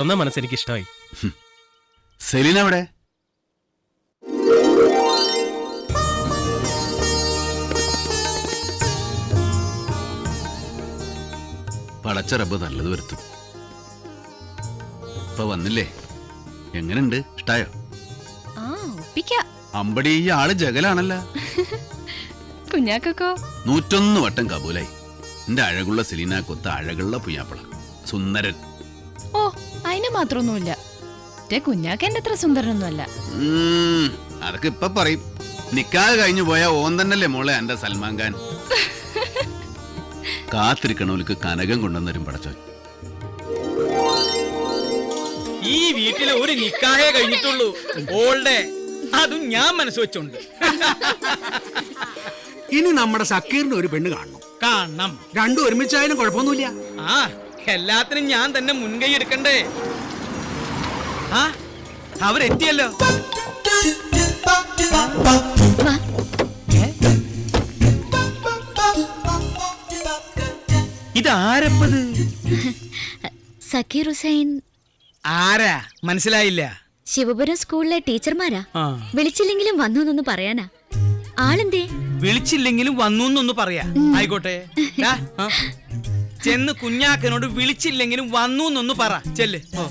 ഒന്നാ മനസ്സെനിക്ക് ഇഷ്ടമായി. സെലീന എവിടെ? പടച്ച റബ്ബ് നല്ലത് വരുത്തും. ഇപ്പൊ വന്നില്ലേ? എങ്ങനെയുണ്ട്? ഇഷ്ടായോ? അമ്പടി ഈ ആള് ജഗലാണല്ല. കുഞ്ഞാക്കോ 101 വട്ടം കബൂലായി. എന്റെ അഴകുള്ള സെലീന കൊത്ത അഴകുള്ള പുയ്യാപ്പള, സുന്ദരൻ. ഓ, അതിന് മാത്രമൊന്നുമില്ല. കുഞ്ഞാക്ക എന്റെ അത്ര സുന്ദരനൊന്നുമല്ല. അതൊക്കെ ഇപ്പൊ പറയും. നിക്കാഹ് കഴിഞ്ഞു പോയ ഓൻ തന്നല്ലേ മോളെ എന്റെ സൽമാൻ ഖാൻ. കാത്തിരിക്കണോർക്ക് കനകം കൊണ്ടുവന്നരും പടച്ചോൻ. ഈ വീട്ടില് ഒരു നിക്കാഹേ കഴിഞ്ഞിട്ടുള്ളൂ, ഓൾഡേ. അതും ഞാൻ മനസ്സ് വെച്ചോണ്ട്. ഇനി നമ്മുടെ സക്കീറിന് ഒരു പെണ്ണ് കാണണം. കാണണം. രണ്ടും ഒരുമിച്ചായാലും കുഴപ്പമൊന്നുമില്ല. ആ, എല്ലാത്തിനും ഞാൻ തന്നെ മുൻകൈ എടുക്കണ്ടേ? ആ, അവരെത്തിയല്ലോ. ഇതാരപ്പത്? സക്കീർ ഹുസൈൻ. ആരാ മനസ്സിലായില്ല? ശിവപുരം സ്കൂളിലെ ടീച്ചർമാരാ. വിളിച്ചില്ലെങ്കിലും വന്നു എന്നൊന്ന് പറയാനാ. ആളെന്തേ? വിളിച്ചില്ലെങ്കിലും വന്നു എന്നൊന്ന് പറയാ. ആയിക്കോട്ടെ. ചെന്ന് കുഞ്ഞാക്കനോട് വിളിച്ചില്ലെങ്കിലും വന്നു എന്നൊന്ന് പറ. ചെല്ല്.